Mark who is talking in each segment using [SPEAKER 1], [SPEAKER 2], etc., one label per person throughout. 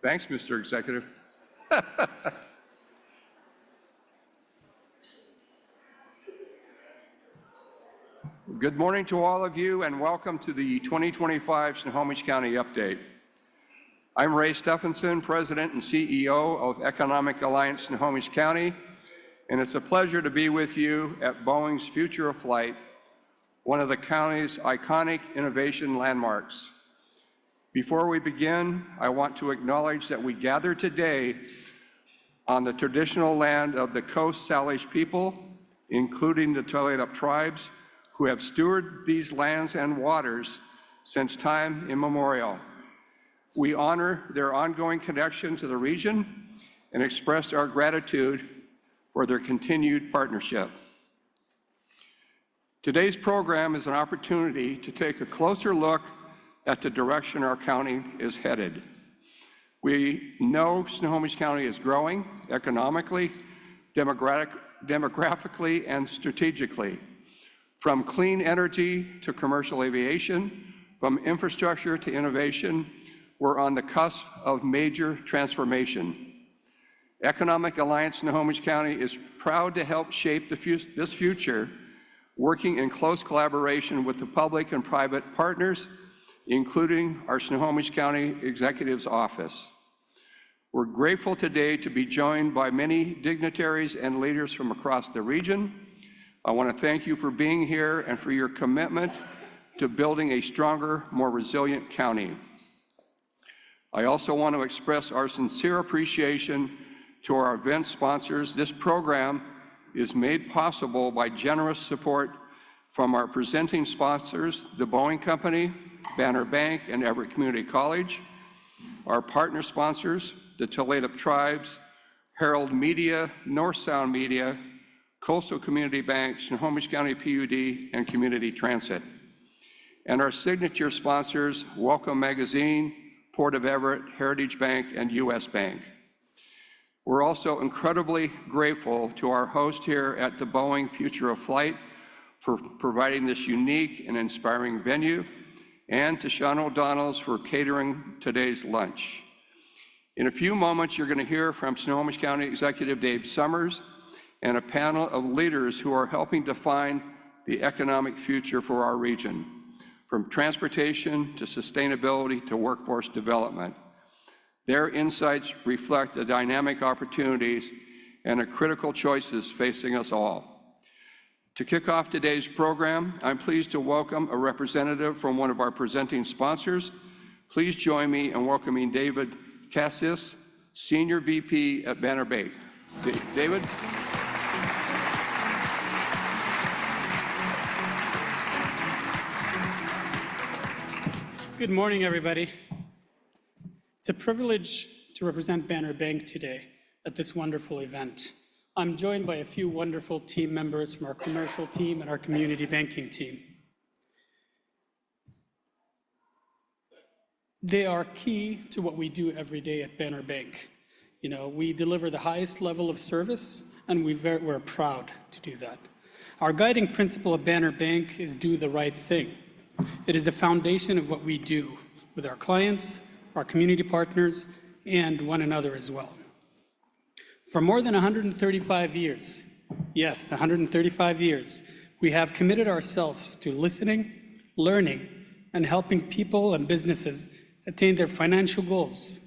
[SPEAKER 1] Thanks, Mr. Executive. Good morning to all of you and welcome to the 2025 Snohomish County Update. I'm Ray Stephenson, President and CEO of Economic Alliance Snohomish County, and it's a pleasure to be with you at Boeing's Future of Flight, one of the county's iconic innovation landmarks. Before we begin, I want to acknowledge that we gather today on the traditional land of the Coast Salish people, including the Tulalip tribes, who have stewarded these lands and waters since time immemorial. We honor their ongoing connection to the region and express our gratitude for their continued partnership. Today's program is an opportunity to take a closer look at the direction our county is headed. We know Snohomish County is growing economically, demographically, and strategically. From clean energy to commercial aviation, from infrastructure to innovation, we're on the cusp of major transformation. Economic Alliance Snohomish County is proud to help shape this future, working in close collaboration with the public and private partners, including our Snohomish County Executive's office. We're grateful today to be joined by many dignitaries and leaders from across the region. I want to thank you for being here and for your commitment to building a stronger, more resilient county. I also want to express our sincere appreciation to our event sponsors. This program is made possible by generous support from our presenting sponsors, the Boeing Company, Banner Bank, and Everett Community College, our partner sponsors, the Tulalip Tribes, Herald Media, North Sound Media, Coastal Community Bank, Snohomish County PUD, and Community Transit. And our signature sponsors, Welcome Magazine, Port of Everett, Heritage Bank, and US Bank. We're also incredibly grateful to our host here at the Boeing Future of Flight for providing this unique and inspiring venue, and to Sean O'Donnell's for catering today's lunch. In a few moments, you're going to hear from Snohomish County Executive Dave Summers and a panel of leaders who are helping define the economic future for our region, from transportation to sustainability to workforce development. Their insights reflect the dynamic opportunities and the critical choices facing us all. To kick off today's program, I'm pleased to welcome a representative from one of our presenting sponsors. Please join me in welcoming David Cassis, Senior VP at Banner Bank. David?
[SPEAKER 2] Good morning, everybody. It's a privilege to represent Banner Bank today at this wonderful event. I'm joined by a few wonderful team members from our commercial team and our community banking team. They are key to what we do every day at Banner Bank. We deliver the highest level of service, and we're proud to do that. Our guiding principle of Banner Bank is do the right thing. It is the foundation of what we do with our clients, our community partners, and one another as well. For more than 135 years, yes, 135 years, we have committed ourselves to listening, learning, and helping people and businesses attain their financial goals.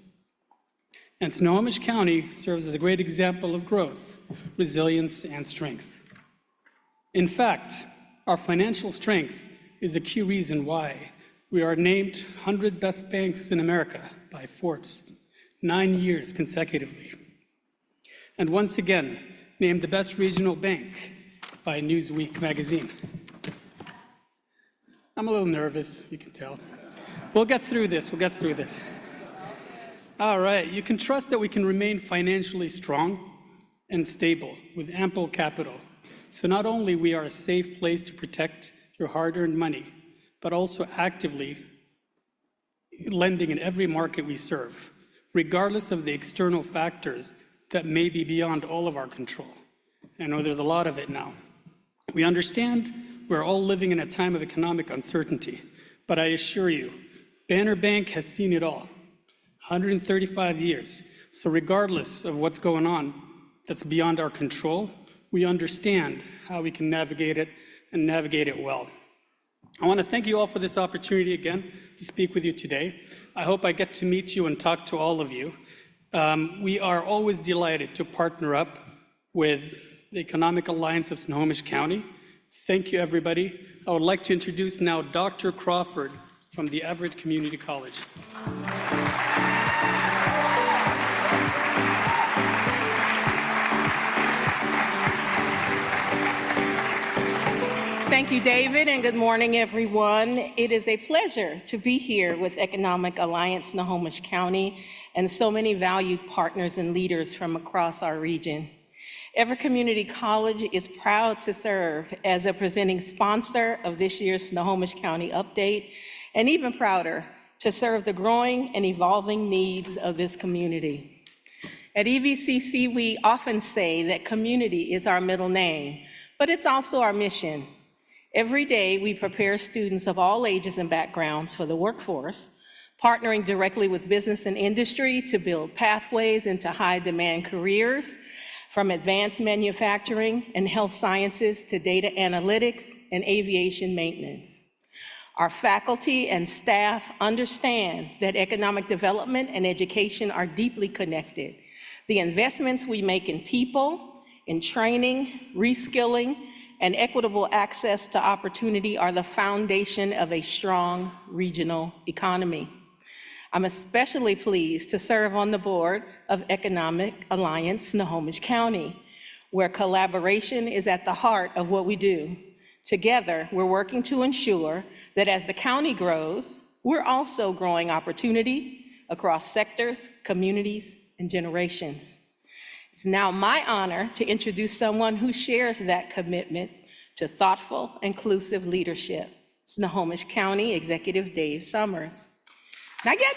[SPEAKER 2] And Snohomish County serves as a great example of growth, resilience, and strength. In fact, our financial strength is a key reason why we are named 100 Best Banks in America by Forbes 9 years consecutively. And once again, named the best regional bank by Newsweek magazine. I'm a little nervous, you can tell. We'll get through this. All right, you can trust that we can remain financially strong and stable with ample capital. So not only we are a safe place to protect your hard-earned money, but also actively lending in every market we serve, regardless of the external factors that may be beyond all of our control. I know there's a lot of it now. We understand we're all living in a time of economic uncertainty, but I assure you, Banner Bank has seen it all. 135 years. So regardless of what's going on that's beyond our control, we understand how we can navigate it and navigate it well. I want to thank you all for this opportunity again to speak with you today. I hope I get to meet you and talk to all of you. We are always delighted to partner up with the Economic Alliance of Snohomish County. Thank you, everybody. I would like to introduce now Dr. Crawford from the Everett Community College.
[SPEAKER 3] Thank you, David, and good morning, everyone. It is a pleasure to be here with Economic Alliance Snohomish County and so many valued partners and leaders from across our region. Everett Community College is proud to serve as a presenting sponsor of this year's Snohomish County Update, and even prouder to serve the growing and evolving needs of this community. At EVCC, we often say that community is our middle name, but it's also our mission. Every day, we prepare students of all ages and backgrounds for the workforce, partnering directly with business and industry to build pathways into high-demand careers, from advanced manufacturing and health sciences to data analytics and aviation maintenance. Our faculty and staff understand that economic development and education are deeply connected. The investments we make in people, in training, reskilling, and equitable access to opportunity are the foundation of a strong regional economy. I'm especially pleased to serve on the board of Economic Alliance Snohomish County, where collaboration is at the heart of what we do. Together, we're working to ensure that as the county grows, we're also growing opportunity across sectors, communities, and generations. It's now my honor to introduce someone who shares that commitment to thoughtful, inclusive leadership, Snohomish County Executive Dave Summers. Not yet.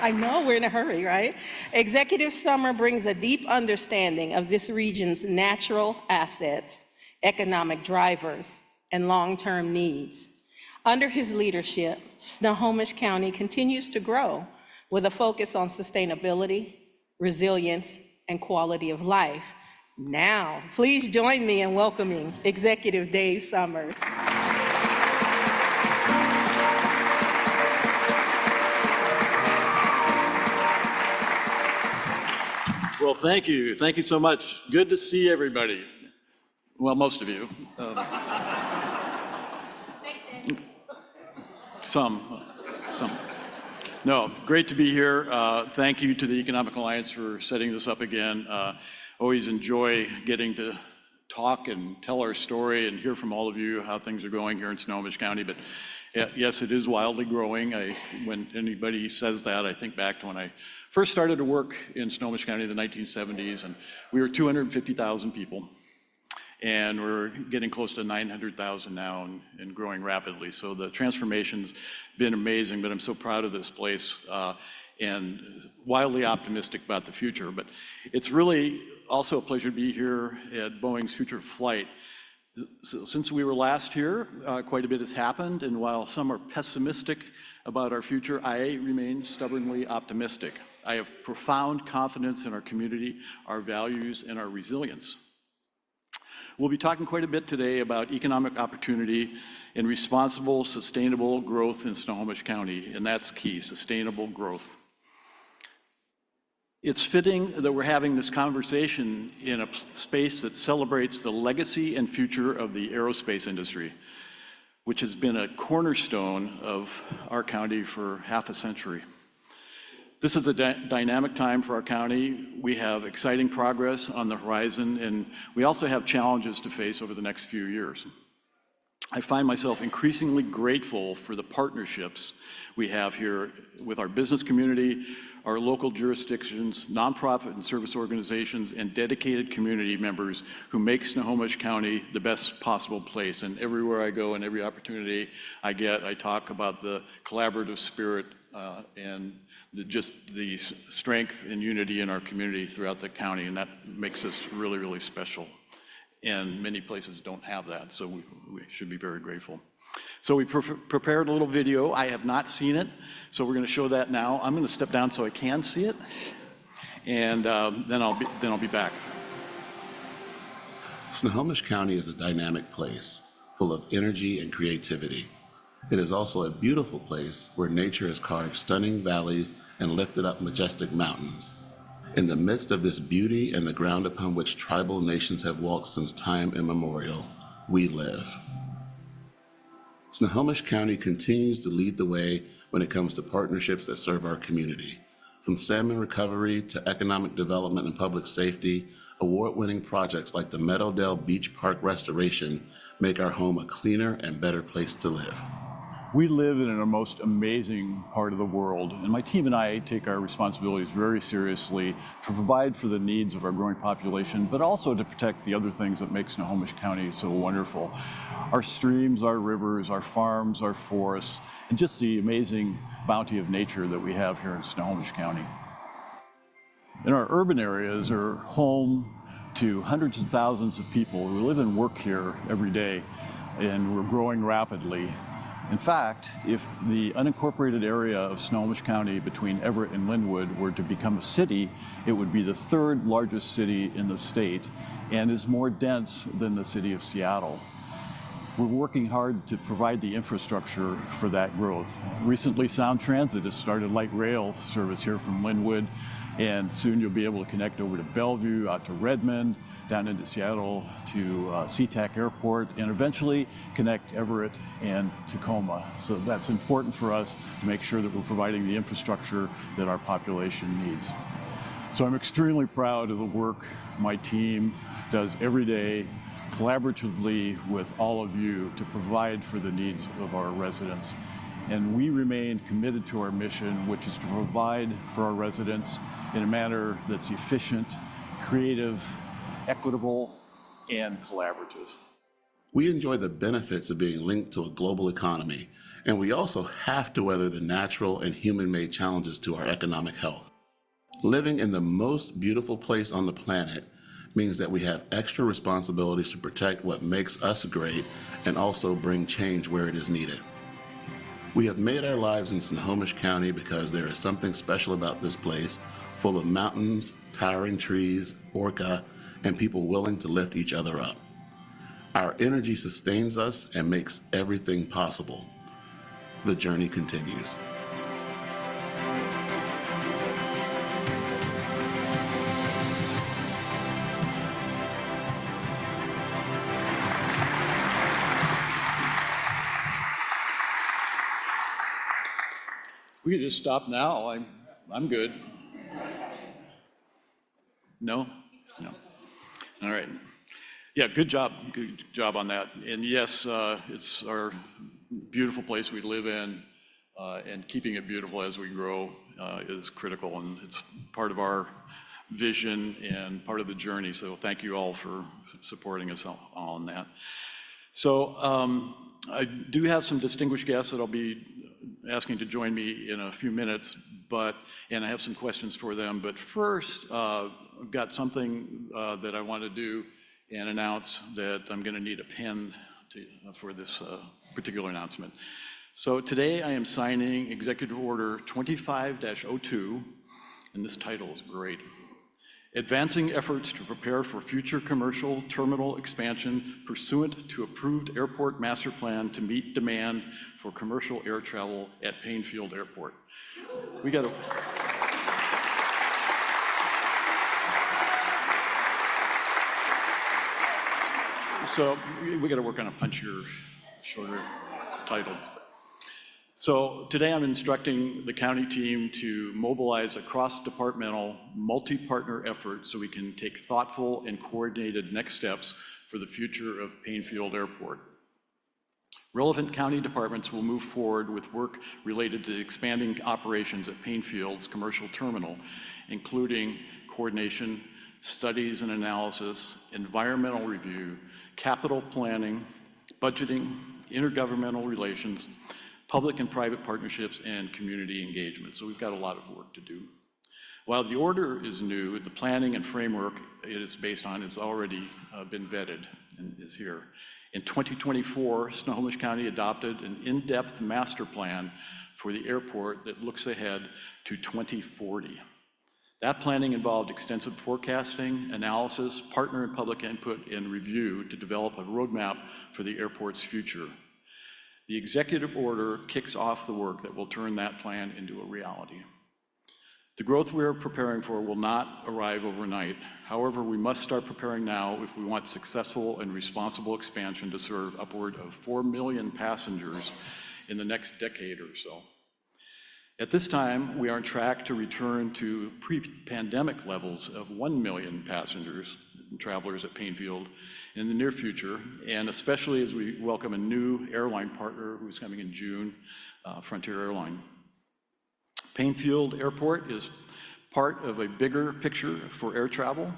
[SPEAKER 3] I know we're in a hurry, right? Executive Summer brings a deep understanding of this region's natural assets, economic drivers, and long-term needs. Under his leadership, Snohomish County continues to grow with a focus on sustainability, resilience, and quality of life. Now, please join me in welcoming Executive Dave Summers.
[SPEAKER 4] Well, thank you. Thank you so much. Good to see everybody. Well, most of you. Some. No, great to be here. Thank you to the Economic Alliance for setting this up again. Always enjoy getting to talk and tell our story and hear from all of you how things are going here in Snohomish County. But yes, it is wildly growing. When anybody says that, I think back to when I first started to work in Snohomish County in the 1970s, and we were 250,000 people. And we're getting close to 900,000 now and growing rapidly. So the transformation's been amazing, but I'm so proud of this place and wildly optimistic about the future. But it's really also a pleasure to be here at Boeing's Future Flight. So since we were last here, quite a bit has happened, and while some are pessimistic about our future, I remain stubbornly optimistic. I have profound confidence in our community, our values, and our resilience. We'll be talking quite a bit today about economic opportunity and responsible, sustainable growth in Snohomish County, and that's key, sustainable growth. It's fitting that we're having this conversation in a space that celebrates the legacy and future of the aerospace industry, which has been a cornerstone of our county for half a century. This is a dynamic time for our county. We have exciting progress on the horizon, and we also have challenges to face over the next few years. I find myself increasingly grateful for the partnerships we have here with our business community, our local jurisdictions, nonprofit and service organizations, and dedicated community members who make Snohomish County the best possible place. And everywhere I go and every opportunity I get, I talk about the collaborative spirit and just the strength and unity in our community throughout the county, and that makes us really, really special. And many places don't have that, so we should be very grateful. So we prepared a little video. I have not seen it, so we're going to show that now. I'm going to step down so I can see it, and then I'll be back.
[SPEAKER 5] Snohomish County is a dynamic place, full of energy and creativity. It is also a beautiful place where nature has carved stunning valleys and lifted up majestic mountains. In the midst of this beauty and the ground upon which tribal nations have walked since time immemorial, we live. Snohomish County continues to lead the way when it comes to partnerships that serve our community. From salmon recovery to economic development and public safety, award-winning projects like the Meadowdale Beach Park restoration make our home a cleaner and better place to live.
[SPEAKER 4] We live in a most amazing part of the world, and my team and I take our responsibilities very seriously to provide for the needs of our growing population, but also to protect the other things that make Snohomish County so wonderful. Our streams, our rivers, our farms, our forests, and just the amazing bounty of nature that we have here in Snohomish County. And our urban areas are home to hundreds of thousands of people who live and work here every day, and we're growing rapidly. In fact, if the unincorporated area of Snohomish County between Everett and Linwood were to become a city, it would be the third largest city in the state and is more dense than the city of Seattle. We're working hard to provide the infrastructure for that growth. Recently, Sound Transit has started light rail service here from Linwood, and soon you'll be able to connect over to Bellevue, out to Redmond, down into Seattle to SeaTac Airport, and eventually connect Everett and Tacoma. So that's important for us to make sure that we're providing the infrastructure that our population needs. So I'm extremely proud of the work my team does every day, collaboratively with all of you to provide for the needs of our residents. And we remain committed to our mission, which is to provide for our residents in a manner that's efficient, creative, equitable, and collaborative.
[SPEAKER 5] We enjoy the benefits of being linked to a global economy, and we also have to weather the natural and human-made challenges to our economic health. Living in the most beautiful place on the planet means that we have extra responsibilities to protect what makes us great and also bring change where it is needed. We have made our lives in Snohomish County because there is something special about this place, full of mountains, towering trees, orca, and people willing to lift each other up. Our energy sustains us and makes everything possible. The journey continues.
[SPEAKER 4] We could just stop now. I'm good. No? No. All right. Yeah, good job on that. And yes, it's our beautiful place we live in, and keeping it beautiful as we grow is critical, and it's part of our vision and part of the journey. So thank you all for supporting us on that. So I do have some distinguished guests that I'll be asking to join me in a few minutes, and I have some questions for them. But first, I've got something that I want to do and announce that I'm going to need a pen for this particular announcement. So today I am signing Executive Order 25-02, and this title is great. Advancing efforts to prepare for future commercial terminal expansion pursuant to approved airport master plan to meet demand for commercial air travel at Paine Field Airport. We got to. So we got to work on a punchier, shorter titles. So today I'm instructing the county team to mobilize a cross-departmental, multi-partner effort so we can take thoughtful and coordinated next steps for the future of Paine Field Airport. Relevant county departments will move forward with work related to expanding operations at Paine Field's commercial terminal, including coordination, studies and analysis, environmental review, capital planning, budgeting, intergovernmental relations, public and private partnerships, and community engagement. So we've got a lot of work to do. While the order is new, the planning and framework it is based on has already been vetted and is here. In 2024, Snohomish County adopted an in-depth master plan for the airport that looks ahead to 2040. That planning involved extensive forecasting, analysis, partner and public input, and review to develop a roadmap for the airport's future. The executive order kicks off the work that will turn that plan into a reality. The growth we are preparing for will not arrive overnight. However, we must start preparing now if we want successful and responsible expansion to serve upward of 4 million passengers in the next decade or so. At this time, we are on track to return to pre-pandemic levels of 1 million passengers and travelers at Paine Field in the near future, and especially as we welcome a new airline partner who's coming in June, Frontier Airline. Paine Field Airport is part of a bigger picture for air travel.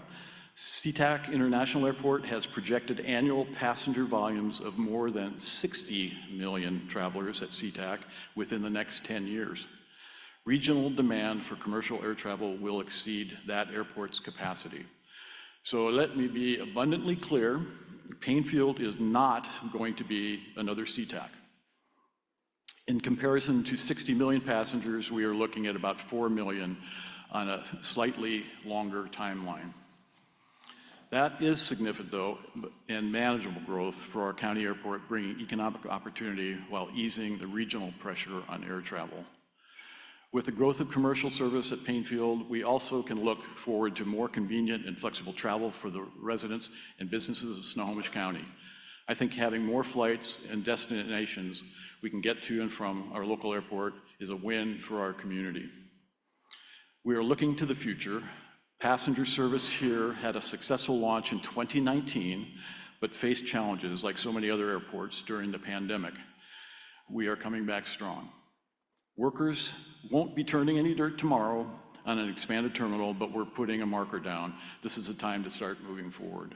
[SPEAKER 4] SeaTac International Airport has projected annual passenger volumes of more than 60 million travelers at SeaTac within the next 10 years. Regional demand for commercial air travel will exceed that airport's capacity. So let me be abundantly clear, Paine Field is not going to be another SeaTac. In comparison to 60 million passengers, we are looking at about 4 million on a slightly longer timeline. That is significant, though, and manageable growth for our county airport, bringing economic opportunity while easing the regional pressure on air travel. With the growth of commercial service at Paine Field, we also can look forward to more convenient and flexible travel for the residents and businesses of Snohomish County. I think having more flights and destinations we can get to and from our local airport is a win for our community. We are looking to the future. Passenger service here had a successful launch in 2019, but faced challenges like so many other airports during the pandemic. We are coming back strong. Workers won't be turning any dirt tomorrow on an expanded terminal, but we're putting a marker down. This is the time to start moving forward.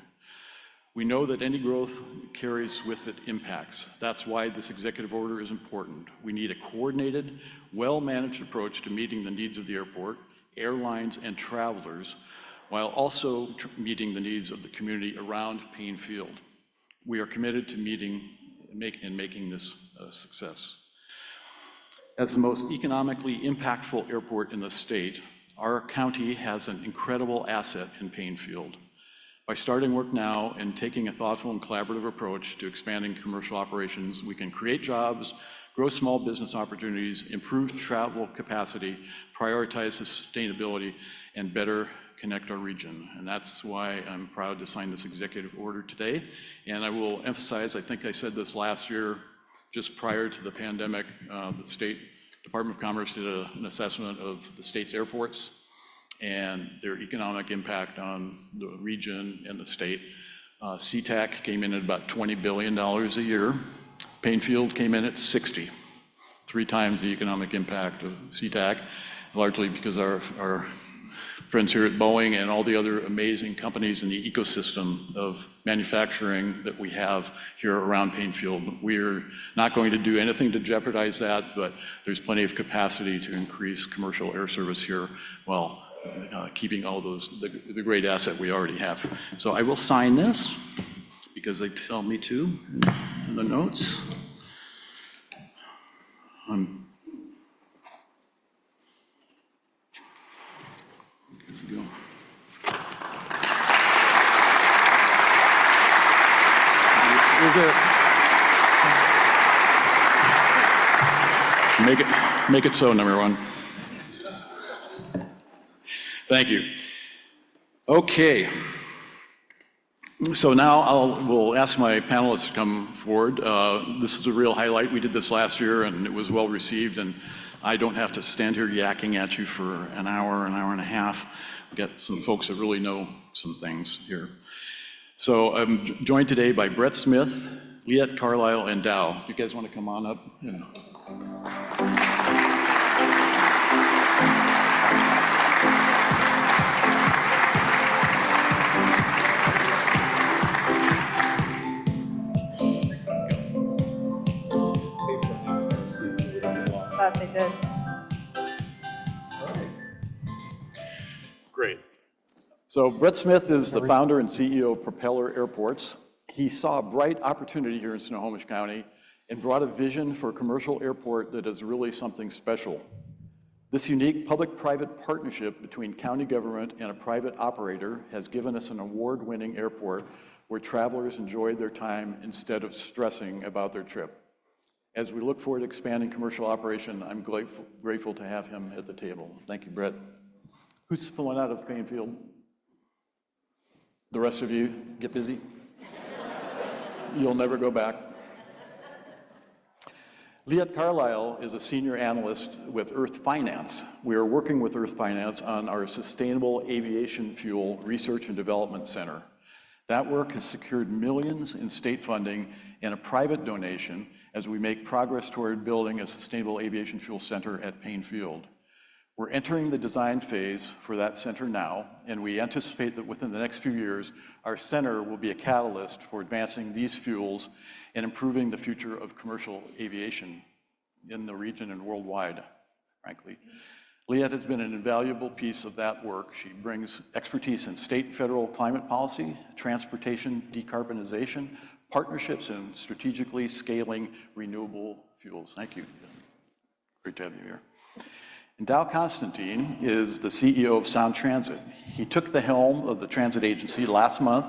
[SPEAKER 4] We know that any growth carries with it impacts. That's why this executive order is important. We need a coordinated, well-managed approach to meeting the needs of the airport, airlines, and travelers, while also meeting the needs of the community around Paine Field. We are committed to making this a success. As the most economically impactful airport in the state, our county has an incredible asset in Paine Field. By starting work now and taking a thoughtful and collaborative approach to expanding commercial operations, we can create jobs, grow small business opportunities, improve travel capacity, prioritize sustainability, and better connect our region. And that's why I'm proud to sign this executive order today. And I will emphasize, I think I said this last year, just prior to the pandemic, the State Department of Commerce did an assessment of the state's airports and their economic impact on the region and the state. SeaTac came in at about $20 billion a year. Paine Field came in at 60, 3 times the economic impact of SeaTac, largely because our friends here at Boeing and all the other amazing companies in the ecosystem of manufacturing that we have here around Paine Field. We're not going to do anything to jeopardize that, but there's plenty of capacity to increase commercial air service here while keeping all those, the great asset we already have. So I will sign this because they tell me to in the notes. Go. Make it so, number one. Thank you. Okay. So now we'll ask my panelists to come forward. This is a real highlight. We did this last year and it was well received, and I don't have to stand here yakking at you for an hour and a half. We've got some folks that really know some things here. So I'm joined today by Brett Smith, Liette Carlisle, and Dow. You guys want to come on up? Yeah.
[SPEAKER 6] Thought they did.
[SPEAKER 4] Great. So Brett Smith is the founder and CEO of Propeller Airports. He saw a bright opportunity here in Snohomish County and brought a vision for a commercial airport that is really something special. This unique public-private partnership between county government and a private operator has given us an award-winning airport where travelers enjoy their time instead of stressing about their trip. As we look forward to expanding commercial operation, I'm grateful to have him at the table. Thank you, Brett. Who's filling out of Paine Field? The rest of you, get busy. You'll never go back. Liette Carlisle is a senior analyst with Earth Finance. We are working with Earth Finance on our Sustainable Aviation Fuel Research and Development Center. That work has secured millions in state funding and a private donation as we make progress toward building a sustainable aviation fuel center at Paine Field. We're entering the design phase for that center now, and we anticipate that within the next few years, our center will be a catalyst for advancing these fuels and improving the future of commercial aviation in the region and worldwide, frankly. Liette has been an invaluable piece of that work. She brings expertise in state and federal climate policy, transportation decarbonization, partnerships, and strategically scaling renewable fuels. Thank you. Great to have you here. And Dow Constantine is the CEO of Sound Transit. He took the helm of the transit agency last month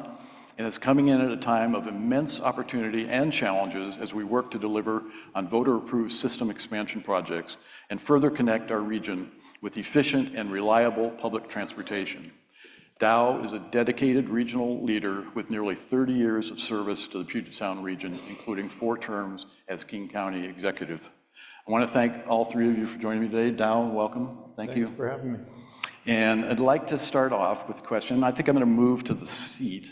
[SPEAKER 4] and is coming in at a time of immense opportunity and challenges as we work to deliver on voter-approved system expansion projects and further connect our region with efficient and reliable public transportation. Dow is a dedicated regional leader with nearly 30 years of service to the Puget Sound region, including 4 terms as King County Executive. I want to thank all 3 of you for joining me today. Dow, welcome. Thank you.
[SPEAKER 6] Thanks for having me.
[SPEAKER 4] And I'd like to start off with a question. I think I'm going to move to the seat.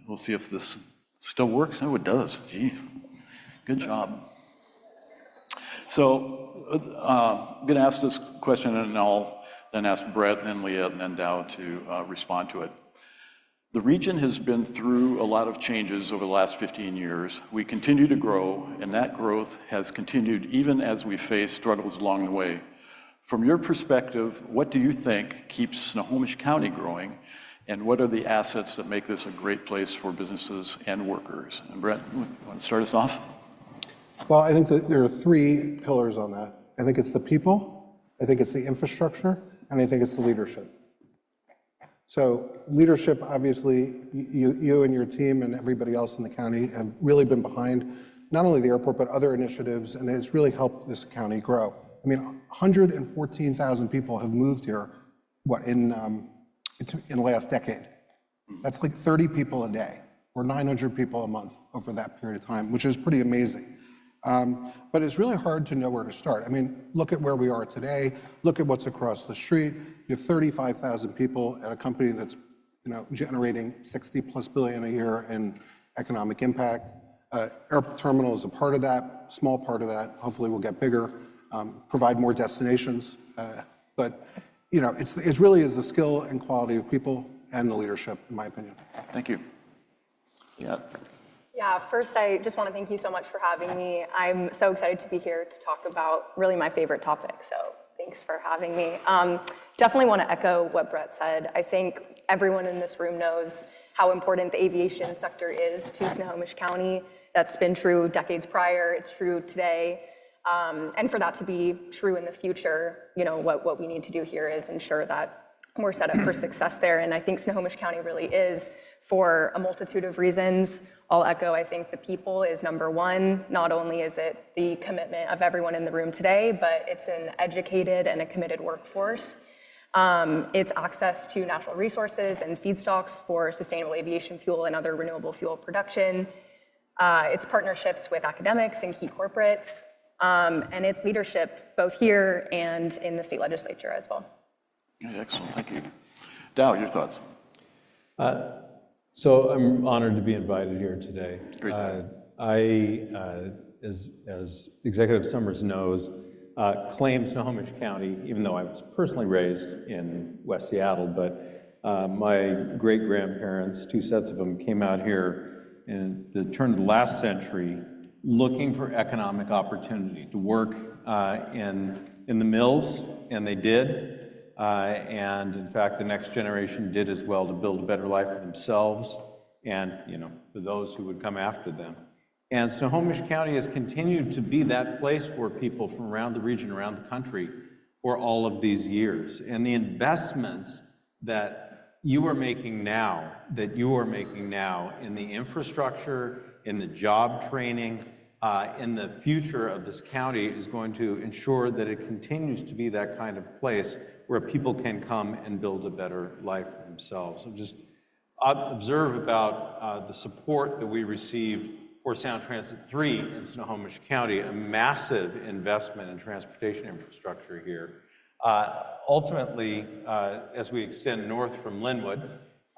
[SPEAKER 4] We'll see if this still works. Oh, it does. Gee, good job. So I'm going to ask this question, and I'll then ask Brett and Liette and then Dow to respond to it. The region has been through a lot of changes over the last 15 years. We continue to grow, and that growth has continued even as we face struggles along the way. From your perspective, what do you think keeps Snohomish County growing, and what are the assets that make this a great place for businesses and workers? And Brett, you want to start us off?
[SPEAKER 6] Well, I think that there are 3 pillars on that. I think it's the people, I think it's the infrastructure, and I think it's the leadership. So leadership, obviously, you and your team and everybody else in the county have really been behind not only the airport, but other initiatives, and it's really helped this county grow. I mean, 114,000 people have moved here, in the last decade. That's like 30 people a day, or 900 people a month over that period of time, which is pretty amazing. But it's really hard to know where to start. I mean, look at where we are today, look at what's across the street. You have 35,000 people at a company that's generating $60+ billion a year in economic impact. Airport terminal is a part of that, small part of that. Hopefully we'll get bigger, provide more destinations. But it really is the skill and quality of people and the leadership, in my opinion.
[SPEAKER 4] Thank you. Yeah.
[SPEAKER 7] Yeah, first I just want to thank you so much for having me. I'm so excited to be here to talk about really my favorite topic, so thanks for having me. Definitely want to echo what Brett said. I think everyone in this room knows how important the aviation sector is to Snohomish County. That's been true decades prior, it's true today. And for that to be true in the future, what we need to do here is ensure that we're set up for success there. And I think Snohomish County really is, for a multitude of reasons. I'll echo, I think the people is number one. Not only is it the commitment of everyone in the room today, but it's an educated and a committed workforce. It's access to natural resources and feedstocks for sustainable aviation fuel and other renewable fuel production. It's partnerships with academics and key corporates. And it's leadership both here and in the state legislature as well.
[SPEAKER 4] Excellent, thank you. Dow, your thoughts?
[SPEAKER 8] So I'm honored to be invited here today.
[SPEAKER 4] Great.
[SPEAKER 8] As Executive Summers knows, claim Snohomish County, even though I was personally raised in West Seattle, but my great-grandparents, 2 sets of them, came out here in the turn of the last century looking for economic opportunity to work in the mills, and they did. And in fact, the next generation did as well to build a better life for themselves and, for those who would come after them. And Snohomish County has continued to be that place for people from around the region, around the country, for all of these years. And the investments that you are making now, in the infrastructure, in the job training, in the future of this county is going to ensure that it continues to be that kind of place where people can come and build a better life for themselves. So just observe about the support that we received for Sound Transit 3 in Snohomish County, a massive investment in transportation infrastructure here. Ultimately, as we extend north from Linwood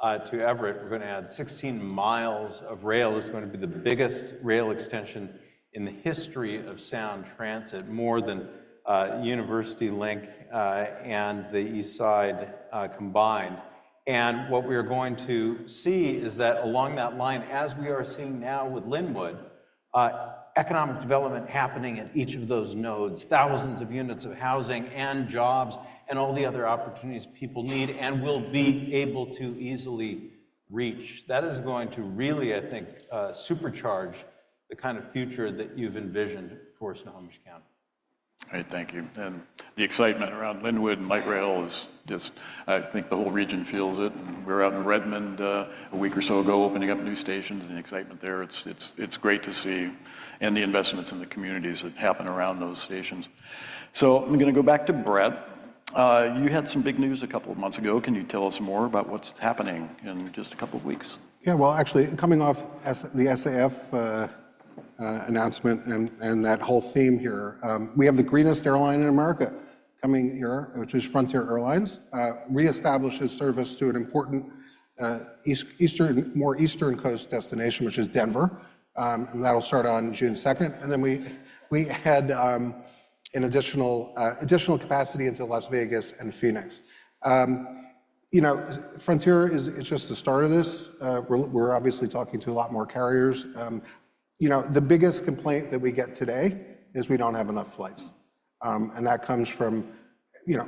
[SPEAKER 8] to Everett, we're going to add 16 miles of rail. It's going to be the biggest rail extension in the history of Sound Transit, more than University Link and the East Side combined. And what we're going to see is that along that line, as we are seeing now with Linwood, economic development happening at each of those nodes, thousands of units of housing and jobs and all the other opportunities people need and will be able to easily reach. That is going to really, I think, supercharge the kind of future that you've envisioned for Snohomish County.
[SPEAKER 4] Great, thank you. And the excitement around Linwood and light rail is just, I think the whole region feels it. And we were out in Redmond a week or so ago, opening up new stations, and the excitement there, it's great to see, and the investments in the communities that happen around those stations. So I'm going to go back to Brett. You had some big news a couple of months ago. Can you tell us more about what's happening in just a couple of weeks?
[SPEAKER 6] Yeah, well, actually, coming off the SAF announcement and that whole theme here, we have the greenest airline in America coming here, which is Frontier Airlines, reestablishes service to an important more eastern coast destination, which is Denver, and that'll start on June 2nd. And then we had an additional capacity into Las Vegas and Phoenix. Frontier is just the start of this. We're obviously talking to a lot more carriers. The biggest complaint that we get today is we don't have enough flights. And that comes from,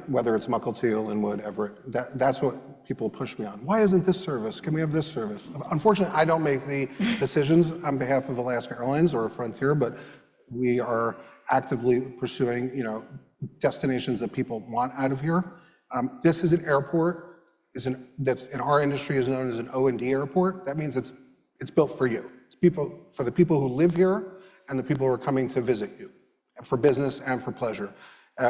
[SPEAKER 6] whether it's Mukilteo, Linwood, Everett, that's what people push me on. Why isn't this service? Can we have this service? Unfortunately, I don't make the decisions on behalf of Alaska Airlines or Frontier, but we are actively pursuing, destinations that people want out of here. This is an airport that in our industry is known as an O&D airport. That means it's built for you. For the people who live here and the people who are coming to visit you, for business and for pleasure.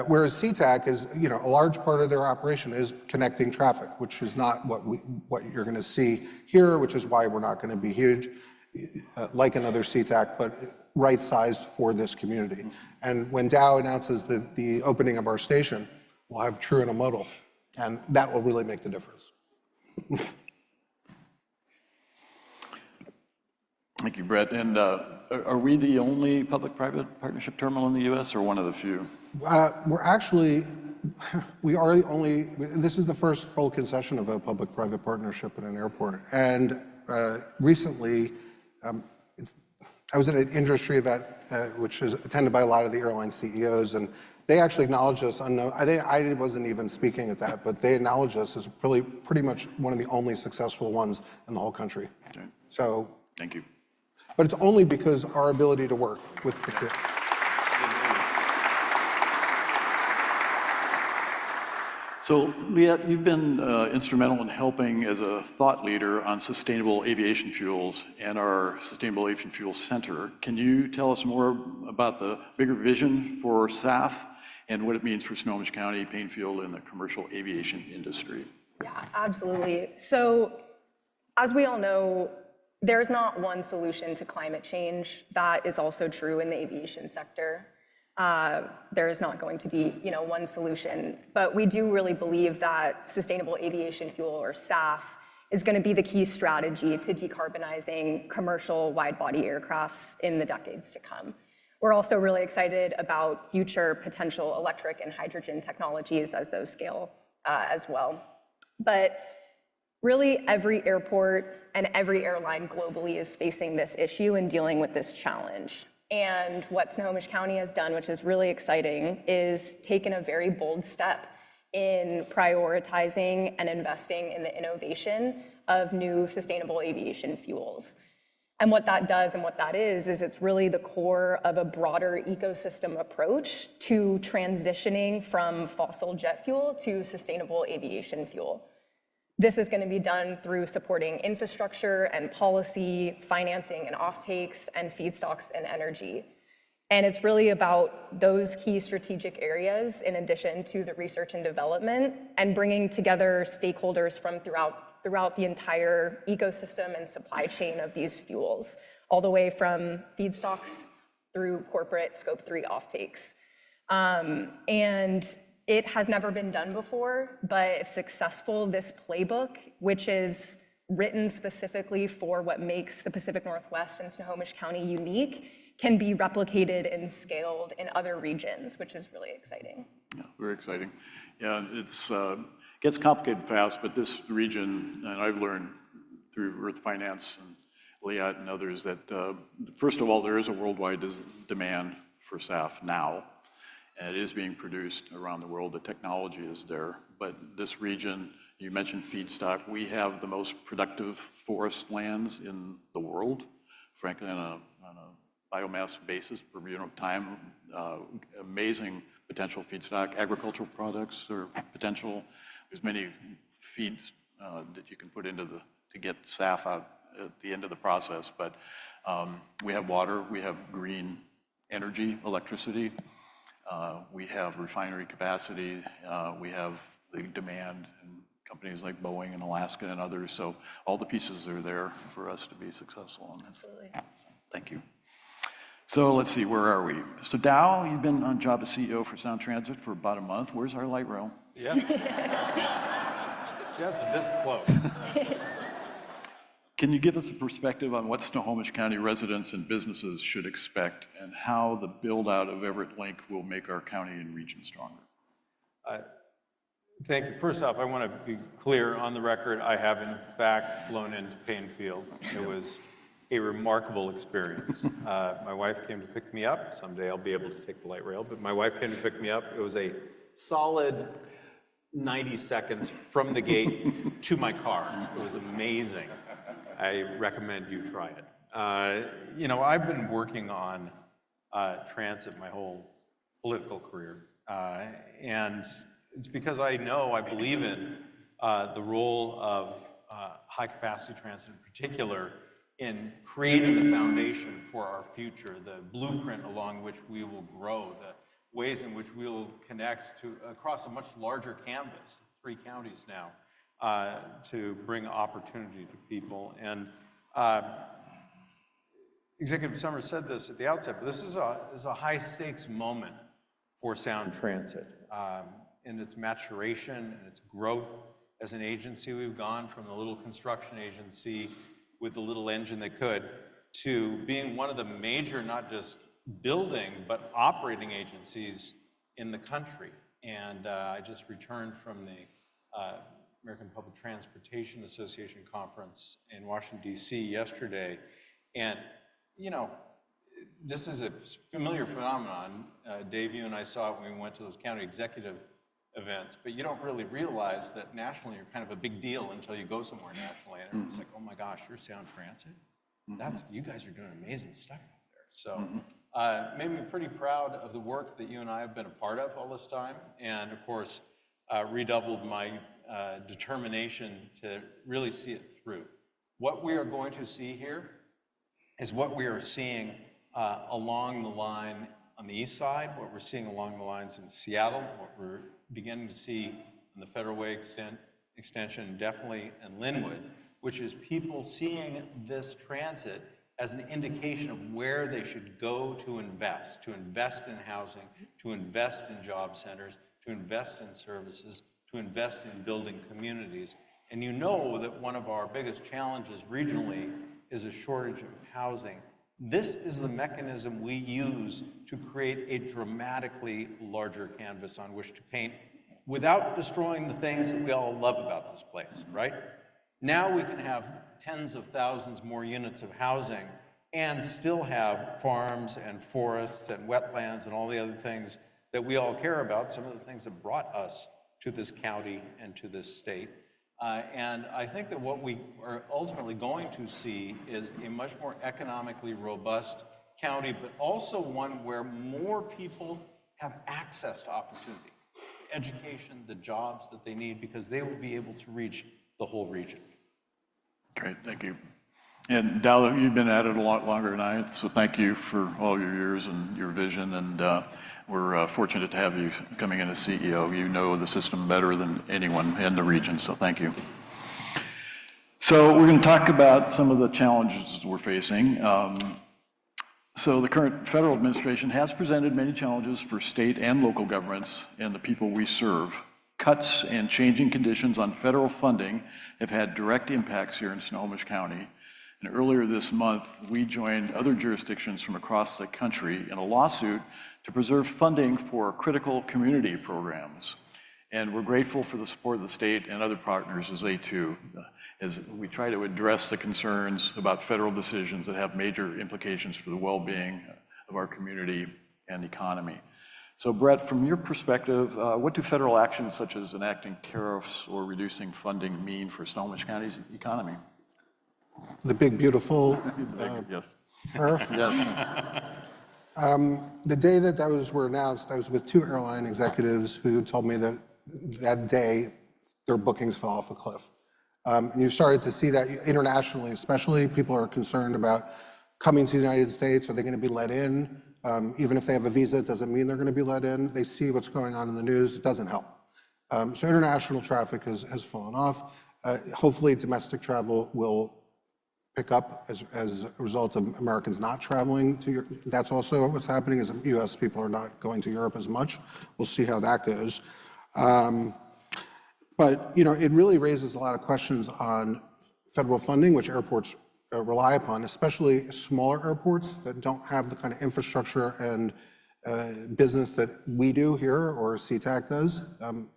[SPEAKER 6] Whereas SeaTac is, a large part of their operation is connecting traffic, which is not what you're going to see here, which is why we're not going to be huge, like another SeaTac, but right-sized for this community. And when Dow announces the opening of our station, we'll have true intermodal, and that will really make the difference.
[SPEAKER 4] Thank you, Brett. And are we the only public-private partnership terminal in the U.S. or one of the few? We are the only, this is the first full concession of a public-private partnership in an airport. And recently, I was at an industry event, which is attended by a lot of the airline CEOs, and they actually acknowledged us. I wasn't even speaking at that, but they acknowledged us as pretty much one of the only successful ones in the whole country. Okay.
[SPEAKER 6] So.
[SPEAKER 4] Thank you.
[SPEAKER 6] But it's only because our ability to work with the kids.
[SPEAKER 4] So, Liette, you've been instrumental in helping as a thought leader on sustainable aviation fuels and our Sustainable Aviation Fuel Center. Can you tell us more about the bigger vision for SAF and what it means for Snohomish County, Paine Field, and the commercial aviation industry?
[SPEAKER 7] Yeah, absolutely. So, as we all know, there's not one solution to climate change. That is also true in the aviation sector. There is not going to be, one solution, but we do really believe that sustainable aviation fuel, or SAF, is going to be the key strategy to decarbonizing commercial wide-body aircrafts in the decades to come. We're also really excited about future potential electric and hydrogen technologies as those scale as well. But really, every airport and every airline globally is facing this issue and dealing with this challenge. And what Snohomish County has done, which is really exciting, is taken a very bold step in prioritizing and investing in the innovation of new sustainable aviation fuels. And what that does and what that is it's really the core of a broader ecosystem approach to transitioning from fossil jet fuel to sustainable aviation fuel. This is going to be done through supporting infrastructure and policy, financing and offtakes, and feedstocks and energy. And it's really about those key strategic areas in addition to the research and development and bringing together stakeholders from throughout the entire ecosystem and supply chain of these fuels, all the way from feedstocks through corporate Scope 3 offtakes. And it has never been done before, but if successful, this playbook, which is written specifically for what makes the Pacific Northwest and Snohomish County unique, can be replicated and scaled in other regions, which is really exciting.
[SPEAKER 4] Yeah, very exciting. Yeah, it's gets complicated fast, but this region, and I've learned through Earth Finance and Liat and others that first of all, there is a worldwide demand for SAF now, and it is being produced around the world. The technology is there, but this region, you mentioned feedstock, we have the most productive forest lands in the world, frankly, on a biomass basis per unit of time, amazing potential feedstock, agricultural products or potential. There's many feeds that you can put into to get SAF out at the end of the process, but we have water, we have green energy, electricity, we have refinery capacity, we have the demand in companies like Boeing in Alaska and others, so all the pieces are there for us to be successful on this.
[SPEAKER 7] Absolutely.
[SPEAKER 4] So, thank you. So let's see, where are we? So Dow, you've been on job as CEO for Sound Transit for about a month. Where's our light rail?
[SPEAKER 9] Yeah. Just this close.
[SPEAKER 4] Can you give us a perspective on what Snohomish County residents and businesses should expect and how the build out of Everett Link will make our county and region stronger?
[SPEAKER 9] Thank you. First off, I want to be clear on the record. I have in fact flown into Paine Field. It was a remarkable experience. My wife came to pick me up. Someday I'll be able to take the light rail, but my wife came to pick me up. It was a solid 90 seconds from the gate to my car. It was amazing. I recommend you try it. You know, I've been working on transit my whole political career, and it's because I believe in the role of high-capacity transit in particular in creating the foundation for our future, the blueprint along which we will grow, the ways in which we will connect across a much larger canvas, 3 counties now, to bring opportunity to people. And Executive Summers said this at the outset, but this is a high-stakes moment for Sound Transit. In its maturation and its growth as an agency, we've gone from the little construction agency with the little engine that could to being one of the major, not just building, but operating agencies in the country. And I just returned from the American Public Transportation Association conference in Washington, D.C. yesterday. And, you know, this is a familiar phenomenon. Dave, you and I saw it when we went to those county executive events, but you don't really realize that nationally you're kind of a big deal until you go somewhere nationally and it's like, oh my gosh, you're Sound Transit? You guys are doing amazing stuff out there. So made me pretty proud of the work that you and I have been a part of all this time, and of course redoubled my determination to really see it through. What we are going to see here is what we are seeing along the line on the east side, what we're seeing along the lines in Seattle, what we're beginning to see on the Federal Way extension, definitely in Linwood, which is people seeing this transit as an indication of where they should go to invest in housing, to invest in job centers, to invest in services, to invest in building communities. And you know that one of our biggest challenges regionally is a shortage of housing. This is the mechanism we use to create a dramatically larger canvas on which to paint without destroying the things that we all love about this place, right? Now we can have tens of thousands more units of housing and still have farms and forests and wetlands and all the other things that we all care about, some of the things that brought us to this county and to this state. And I think that what we are ultimately going to see is a much more economically robust county, but also one where more people have access to opportunity, education, the jobs that they need, because they will be able to reach the whole region.
[SPEAKER 4] Great, thank you. And Dal, you've been at it a lot longer than I, so thank you for all your years and your vision, and we're fortunate to have you coming in as CEO. You know the system better than anyone in the region, so thank you. So we're going to talk about some of the challenges we're facing. So the current federal administration has presented many challenges for state and local governments and the people we serve. Cuts and changing conditions on federal funding have had direct impacts here in Snohomish County. And earlier this month, we joined other jurisdictions from across the country in a lawsuit to preserve funding for critical community programs. And we're grateful for the support of the state and other partners as we try to address the concerns about federal decisions that have major implications for the well-being of our community and economy. So Brett, from your perspective, what do federal actions such as enacting tariffs or reducing funding mean for Snohomish County's economy?
[SPEAKER 6] The big, beautiful
[SPEAKER 4] Yes.
[SPEAKER 6] tariff.
[SPEAKER 4] Yes.
[SPEAKER 6] The day that those were announced, I was with 2 airline executives who told me that that day their bookings fell off a cliff. You started to see that internationally, especially. People are concerned about coming to the United States. Are they going to be let in? Even if they have a visa, it doesn't mean they're going to be let in. They see what's going on in the news. It doesn't help. So international traffic has fallen off. Hopefully domestic travel will pick up as a result of Americans not traveling to Europe. That's also what's happening, is US people are not going to Europe as much. We'll see how that goes. But it really raises a lot of questions on federal funding, which airports rely upon, especially smaller airports that don't have the kind of infrastructure and business that we do here or SeaTac does.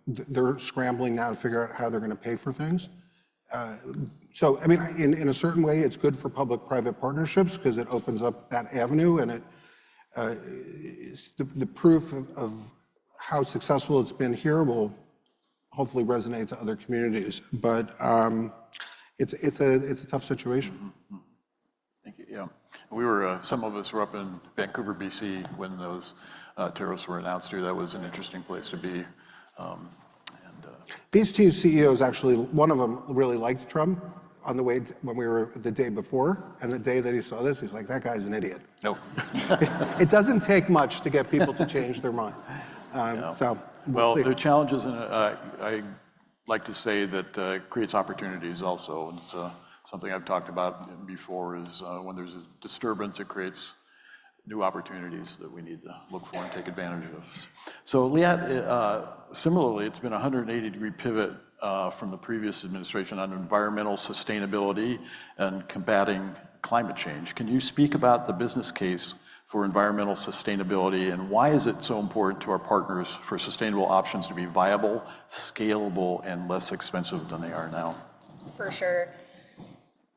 [SPEAKER 6] They're scrambling now to figure out how they're going to pay for things. So, I mean, in a certain way, it's good for public-private partnerships because it opens up that avenue, and the proof of how successful it's been here will hopefully resonate to other communities. But it's a tough situation.
[SPEAKER 4] Thank you. Yeah, we were. Some of us were up in Vancouver, BC, when those tariffs were announced here. That was an interesting place to be.
[SPEAKER 6] These 2 CEOs, actually, one of them really liked Trump on the way when we were the day before, and the day that he saw this, he's like, that guy's an idiot.
[SPEAKER 4] No.
[SPEAKER 6] It doesn't take much to get people to change their minds. So
[SPEAKER 4] well, the challenges, and I like to say that creates opportunities also. And it's something I've talked about before, is when there's a disturbance, it creates new opportunities that we need to look for and take advantage of. So Liat, similarly, it's been a 180-degree pivot from the previous administration on environmental sustainability and combating climate change. Can you speak about the business case for environmental sustainability, and why is it so important to our partners for sustainable options to be viable, scalable, and less expensive than they are now?
[SPEAKER 7] For sure.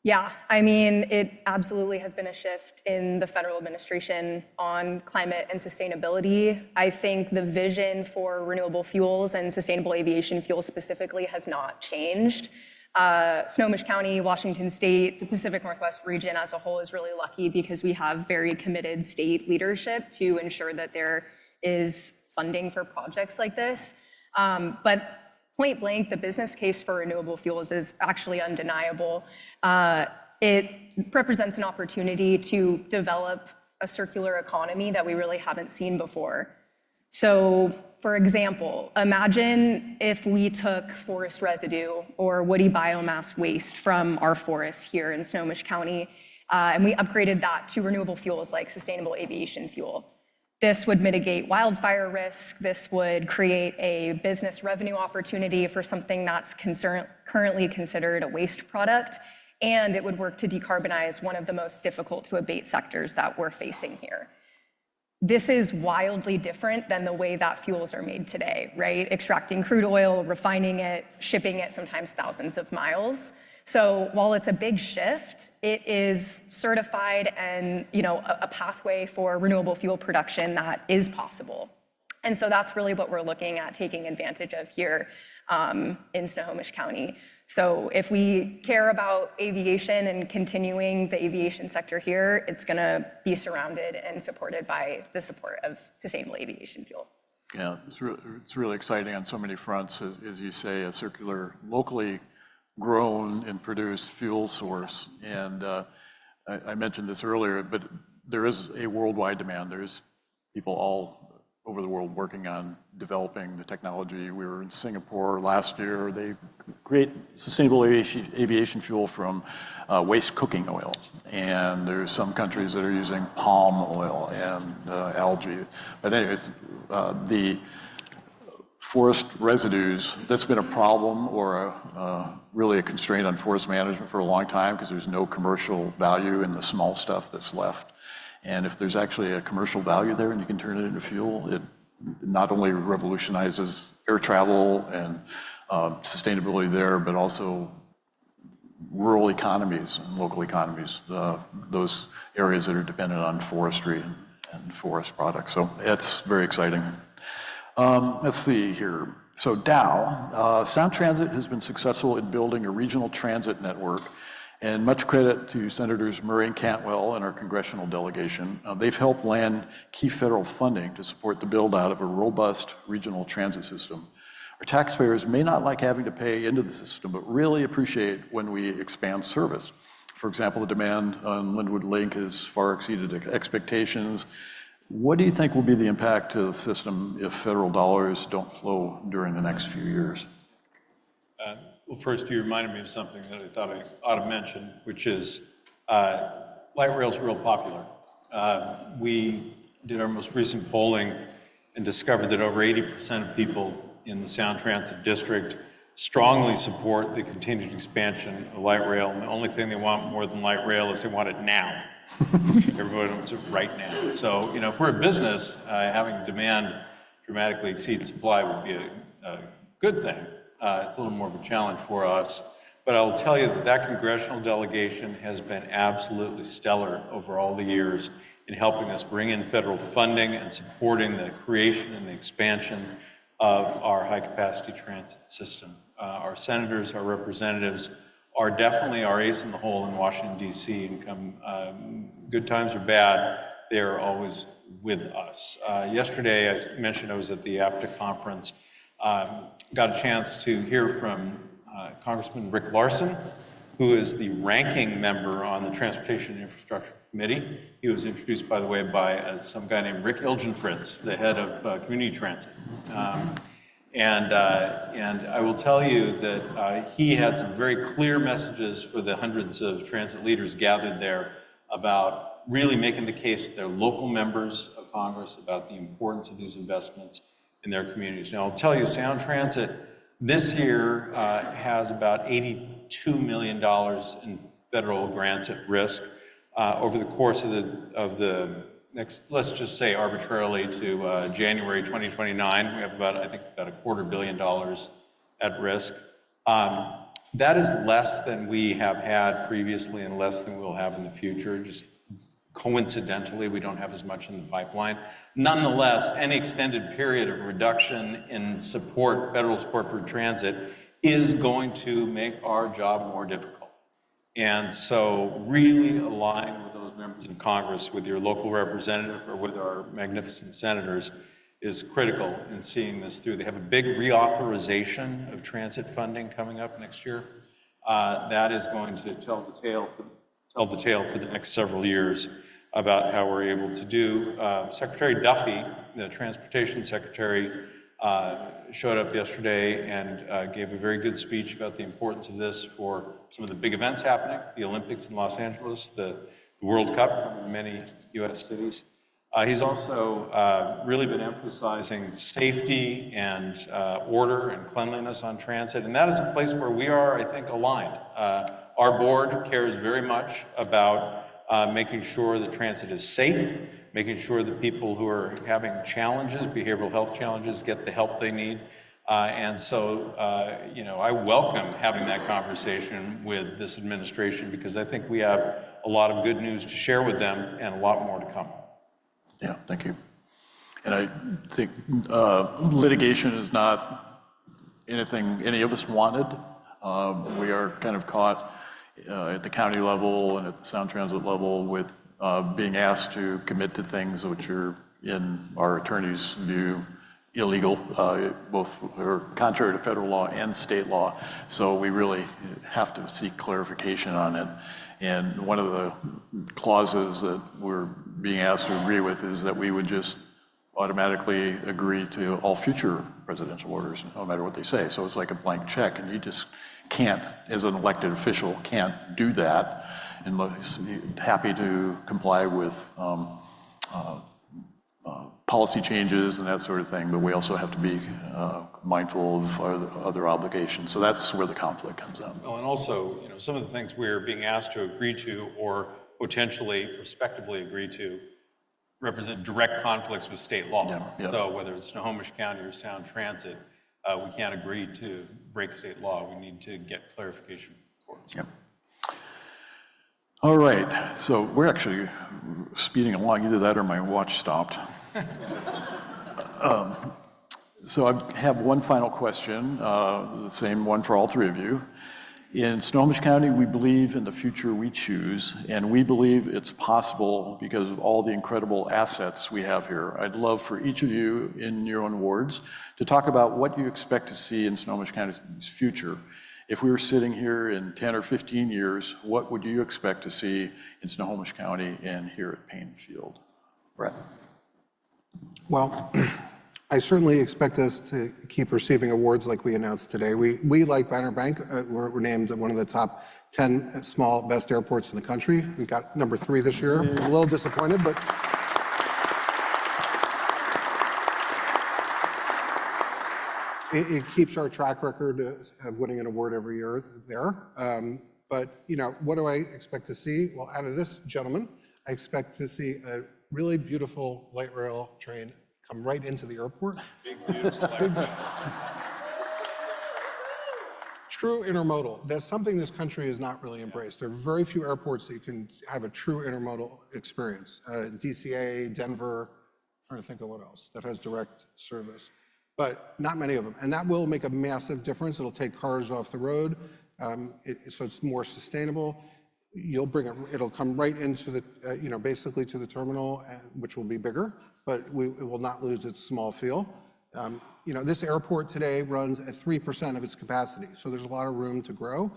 [SPEAKER 7] Yeah, I mean, it absolutely has been a shift in the federal administration on climate and sustainability. I think the vision for renewable fuels and sustainable aviation fuel specifically has not changed. Snohomish County, Washington State, the Pacific Northwest region as a whole is really lucky because we have very committed state leadership to ensure that there is funding for projects like this. But point blank, the business case for renewable fuels is actually undeniable. It represents an opportunity to develop a circular economy that we really haven't seen before. So, for example, imagine if we took forest residue or woody biomass waste from our forests here in Snohomish County, and we upgraded that to renewable fuels like sustainable aviation fuel. This would mitigate wildfire risk. This would create a business revenue opportunity for something that's currently considered a waste product, and it would work to decarbonize one of the most difficult to abate sectors that we're facing here. This is wildly different than the way that fuels are made today, right? Extracting crude oil, refining it, shipping it sometimes thousands of miles. So while it's a big shift, it is certified and a pathway for renewable fuel production that is possible. And so that's really what we're looking at taking advantage of here. in Snohomish County. So if we care about aviation and continuing the aviation sector here, it's going to be surrounded and supported by the support of sustainable aviation fuel.
[SPEAKER 4] Yeah, it's really exciting on so many fronts, as you say, a circular, locally grown and produced fuel source. And I mentioned this earlier, but there is a worldwide demand. There's people all over the world working on developing the technology. We were in Singapore last year. They create sustainable aviation fuel from waste cooking oil. And there's some countries that are using palm oil and algae. But anyways, the forest residues, that's been a problem or really a constraint on forest management for a long time because there's no commercial value in the small stuff that's left. And if there's actually a commercial value there and you can turn it into fuel, it not only revolutionizes air travel and sustainability there, but also rural economies and local economies, those areas that are dependent on forestry and forest products. So it's very exciting. Let's see here. So Dow, Sound Transit has been successful in building a regional transit network, and much credit to Senators Murray and Cantwell and our congressional delegation. They've helped land key federal funding to support the build out of a robust regional transit system. Our taxpayers may not like having to pay into the system, but really appreciate when we expand service. For example, the demand on Linwood Link has far exceeded expectations. What do you think will be the impact to the system if federal dollars don't flow during the next few years?
[SPEAKER 9] Well, first, you reminded me of something that I thought I ought to mention, which is light rail is real popular. We did our most recent polling and discovered that over 80% of people in the Sound Transit District strongly support the continued expansion of light rail, and the only thing they want more than light rail is they want it now. Everybody wants it right now. So, you know, if we're a business, having demand dramatically exceed supply would be a good thing. It's a little more of a challenge for us. But I'll tell you that that congressional delegation has been absolutely stellar over all the years in helping us bring in federal funding and supporting the creation and the expansion of our high-capacity transit system. Our senators, our representatives are definitely our ace in the hole in Washington, D.C. and come good times or bad, they are always with us. Yesterday, I mentioned I was at the APTA conference. Got a chance to hear from Congressman Rick Larson, who is the ranking member on the Transportation and Infrastructure Committee. He was introduced, by the way, by some guy named Rick Ilgenfritz, the head of community transit. And I will tell you that he had some very clear messages for the hundreds of transit leaders gathered there about really making the case to their local members of Congress about the importance of these investments in their communities. Now, I'll tell you, Sound Transit this year has about $82 million in federal grants at risk. Over the course of the next, let's just say arbitrarily to January 2029, we have about, I think, about $250 million at risk. That is less than we have had previously and less than we'll have in the future. Just coincidentally, we don't have as much in the pipeline. Nonetheless, any extended period of reduction in support, federal support for transit, is going to make our job more difficult. And so really align with those members of Congress, with your local representative or with our magnificent senators, is critical in seeing this through. They have a big reauthorization of transit funding coming up next year. That is going to tell the tale for the next several years about how we're able to do. Secretary Duffy, the Transportation Secretary, showed up yesterday and gave a very good speech about the importance of this for some of the big events happening, the Olympics in Los Angeles, the World Cup coming to many U.S. cities. He's also really been emphasizing safety and order and cleanliness on transit, and that is a place where we are, I think, aligned. Our board cares very much about making sure that transit is safe, making sure that people who are having challenges, behavioral health challenges, get the help they need. And so, you know, I welcome having that conversation with this administration because I think we have a lot of good news to share with them and a lot more to come.
[SPEAKER 4] Yeah, thank you. And I think litigation is not anything any of us wanted. We are kind of caught at the county level and at the Sound Transit level with being asked to commit to things which are, in our attorney's view, illegal, both are contrary to federal law and state law. So we really have to seek clarification on it. And one of the clauses that we're being asked to agree with is that we would just automatically agree to all future presidential orders, no matter what they say. So it's like a blank check, and you just can't, as an elected official, can't do that. And happy to comply with policy changes and that sort of thing, but we also have to be mindful of other obligations. So that's where the conflict comes out.
[SPEAKER 9] Oh, and also, some of the things we're being asked to agree to or potentially prospectively agree to represent direct conflicts with state law.
[SPEAKER 4] Yeah.
[SPEAKER 9] So whether it's Snohomish County or Sound Transit, we can't agree to break state law. We need to get clarification from courts.
[SPEAKER 4] Yep. All right, so we're actually speeding along. Either that or my watch stopped. So I have one final question, the same one for all three of you. In Snohomish County, we believe in the future we choose, and we believe it's possible because of all the incredible assets we have here. I'd love for each of you, in your own words, to talk about what you expect to see in Snohomish County's future. If we were sitting here in 10 or 15 years, what would you expect to see in Snohomish County and here at Paine Field? Brett?
[SPEAKER 6] Well, I certainly expect us to keep receiving awards like we announced today. We like Banner Bank, we're named one of the top 10 small best airports in the country. We got number 3 this year. I'm a little disappointed, but it keeps our track record of winning an award every year there. But what do I expect to see? Well, out of this gentleman, I expect to see a really beautiful light rail train come right into the airport.
[SPEAKER 9] Big, beautiful light rail.
[SPEAKER 6] True intermodal. That's something this country has not really embraced. There are very few airports that you can have a true intermodal experience. DCA, Denver, I'm trying to think of what else that has direct service, but not many of them. And that will make a massive difference. It'll take cars off the road, so it's more sustainable. It'll come right into the, basically to the terminal, which will be bigger, but it will not lose its small feel. This airport today runs at 3% of its capacity, so there's a lot of room to grow.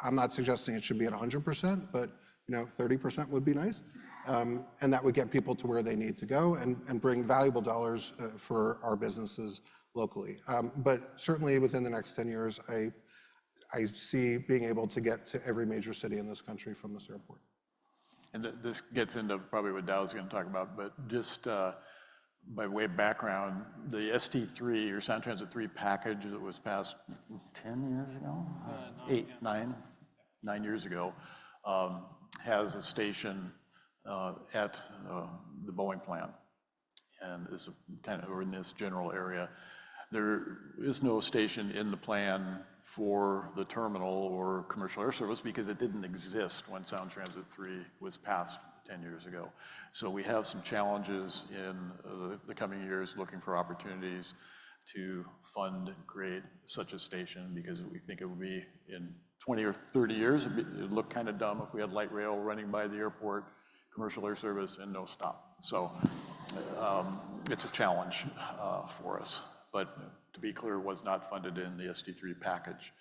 [SPEAKER 6] I'm not suggesting it should be at 100%, but 30% would be nice. And that would get people to where they need to go and bring valuable dollars for our businesses locally. But certainly within the next 10 years, I see being able to get to every major city in this country from this airport.
[SPEAKER 4] And this gets into probably what Dow's going to talk about, but just by way of background, the ST3 or Sound Transit 3 package that was passed 10 years ago? 9 years ago, has a station at the Boeing plant, and is kind of in this general area. There is no station in the plan for the terminal or commercial air service because it didn't exist when Sound Transit 3 was passed 10 years ago. So we have some challenges in the coming years looking for opportunities to fund and create such a station, because we think it would be in 20 or 30 years, it would look kind of dumb if we had light rail running by the airport, commercial air service, and no stop. So it's a challenge for us. But to be clear, was not funded in the SD3 package.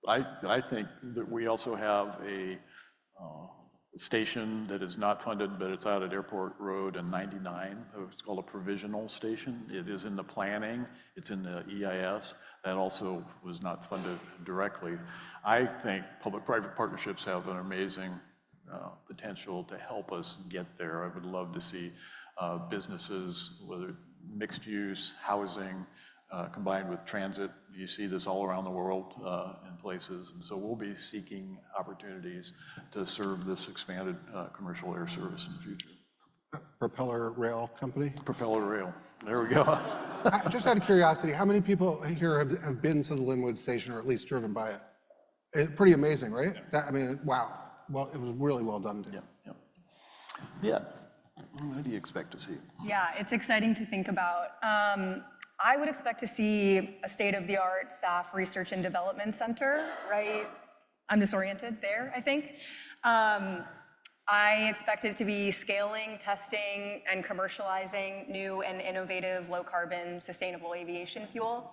[SPEAKER 4] I think that we also have a station that is not funded, but it's out at Airport Road and 99. It's called a provisional station. It is in the planning. It's in the EIS. That also was not funded directly. I think public-private partnerships have an amazing potential to help us get there. I would love to see businesses, whether mixed use, housing, combined with transit. You see this all around the world in places. And so we'll be seeking opportunities to serve this expanded commercial air service in the future.
[SPEAKER 6] Propeller Rail Company?
[SPEAKER 4] Propeller Rail. There we go.
[SPEAKER 6] Just out of curiosity, how many people here have been to the Linwood station or at least driven by it? It's pretty amazing, right? Wow. Well, it was really well done. Yeah.
[SPEAKER 4] What do you expect to see?
[SPEAKER 10] Yeah, it's exciting to think about.
[SPEAKER 7] I would expect to see a state-of-the-art SAF research and development center, right? I'm disoriented there, I think. I expect it to be scaling, testing, and commercializing new and innovative low-carbon sustainable aviation fuel.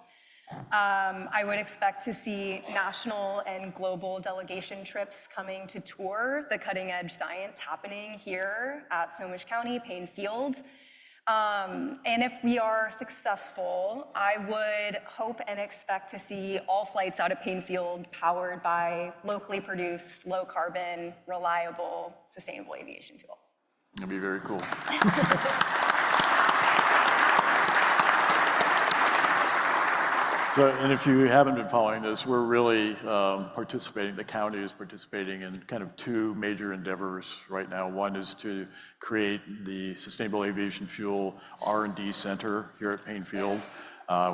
[SPEAKER 7] I would expect to see national and global delegation trips coming to tour the cutting-edge science happening here at Snohomish County, Paine Field. And if we are successful, I would hope and expect to see all flights out of Paine Field powered by locally produced, low-carbon, reliable, sustainable aviation fuel.
[SPEAKER 4] That'd be very cool. So, and if you haven't been following this, we're really participating, the county is participating in kind of two major endeavors right now. One is to create the Sustainable Aviation Fuel R&D Center here at Paine Field.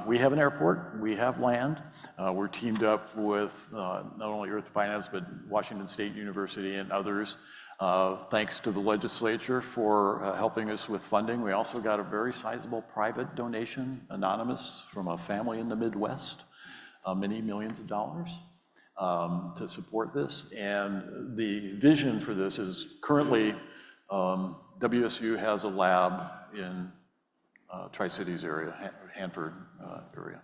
[SPEAKER 4] We have an airport, we have land. We're teamed up with not only Earth Finance, but Washington State University and others. Thanks to the legislature for helping us with funding. We also got a very sizable private donation, anonymous, from a family in the Midwest, many millions of dollars to support this. And the vision for this is currently WSU has a lab in Tri-Cities area, Hanford area,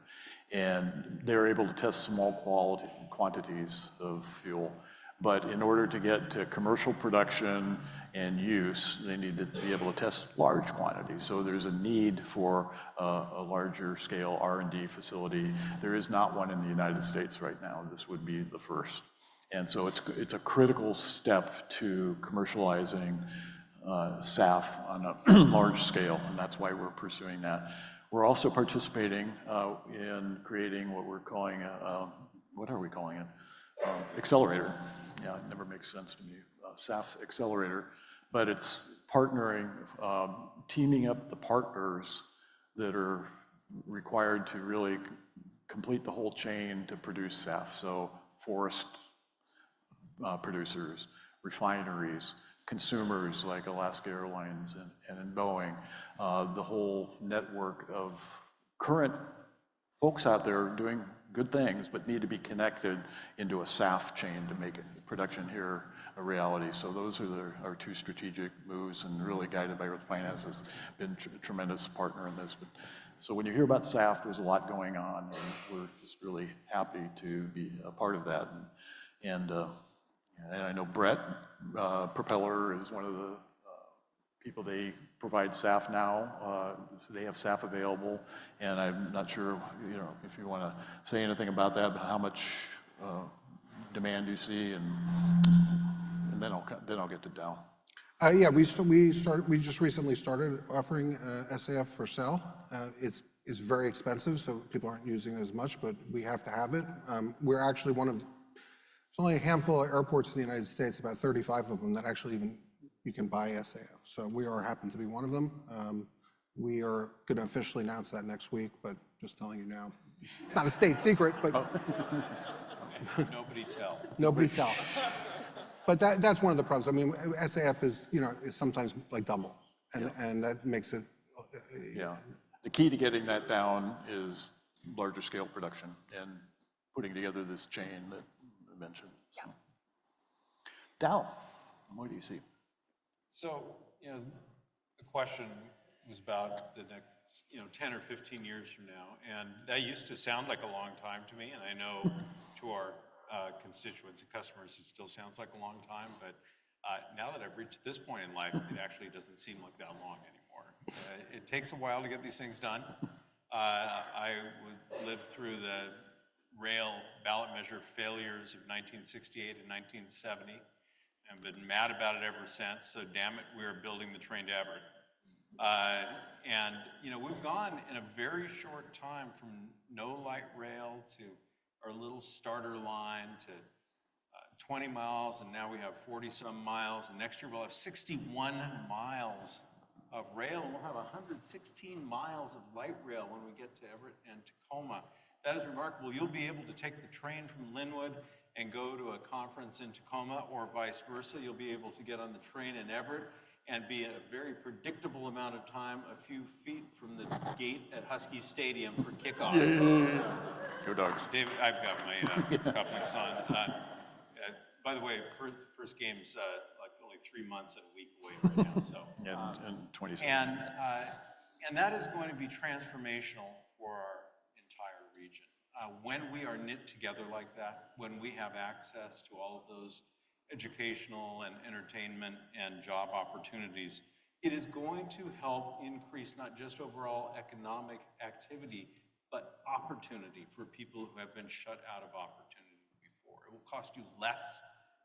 [SPEAKER 4] and they're able to test small quantities of fuel. But in order to get to commercial production and use, they need to be able to test large quantities. So there's a need for a larger scale R&D facility. There is not one in the United States right now. This would be the first. And so it's a critical step to commercializing SAF on a large scale, and that's why we're pursuing that. We're also participating in creating what we're calling what are we calling it? Accelerator. Yeah, it never makes sense to me. SAF accelerator, but it's partnering, teaming up the partners that are required to really complete the whole chain to produce SAF. So forest producers, refineries, consumers like Alaska Airlines and Boeing, the whole network of current folks out there doing good things, but need to be connected into a SAF chain to make it, production here a reality. So those are our two strategic moves, and really guided by Earth Finance has been a tremendous partner in this. But, so when you hear about SAF, there's a lot going on, and we're just really happy to be a part of that. And I know Brett, Propeller is one of the people, they provide SAF now, so they have SAF available, and I'm not sure, if you want to say anything about that, how much demand you see, and then I'll get to Dow.
[SPEAKER 6] Yeah, we just recently started offering SAF for sale. It's very expensive, so people aren't using it as much, but we have to have it. We're actually there's only a handful of airports in the United States, about 35 of them, that actually even you can buy SAF. So we happen to be one of them. We are going to officially announce that next week, but just telling you now. It's not a state secret, but
[SPEAKER 9] Nobody tell.
[SPEAKER 6] Nobody tell. But that's one of the problems. I mean, SAF is sometimes like double, and that makes it.
[SPEAKER 4] Yeah, the key to getting that down is larger scale production and putting together this chain that I mentioned. So. Dow, what do you see?
[SPEAKER 9] So, the question was about the next, 10 or 15 years from now, and that used to sound like a long time to me, and I know to our constituents and customers it still sounds like a long time, but now that I've reached this point in life, it actually doesn't seem like that long anymore. It takes a while to get these things done. I lived through the rail ballot measure failures of 1968 and 1970. I've been mad about it ever since, so damn it, we're building the train to Everett. And, we've gone in a very short time from no light rail to our little starter line to 20 miles, and now we have 40-some miles, and next year we'll have 61 miles of rail, and we'll have 116 miles of light rail when we get to Everett and Tacoma. That is remarkable. You'll be able to take the train from Linwood and go to a conference in Tacoma, or vice versa. You'll be able to get on the train in Everett and be a very predictable amount of time, a few feet from the gate at Husky Stadium for kickoff.
[SPEAKER 4] Go Dogs.
[SPEAKER 9] David, I've got my cufflinks on. By the way, first game's like only 3 months and a week away right now. So
[SPEAKER 4] And 20 seconds.
[SPEAKER 9] And that is going to be transformational for our entire region. When we are knit together like that, when we have access to all of those educational and entertainment and job opportunities, it is going to help increase not just overall economic activity, but opportunity for people who have been shut out of opportunity before. It will cost you less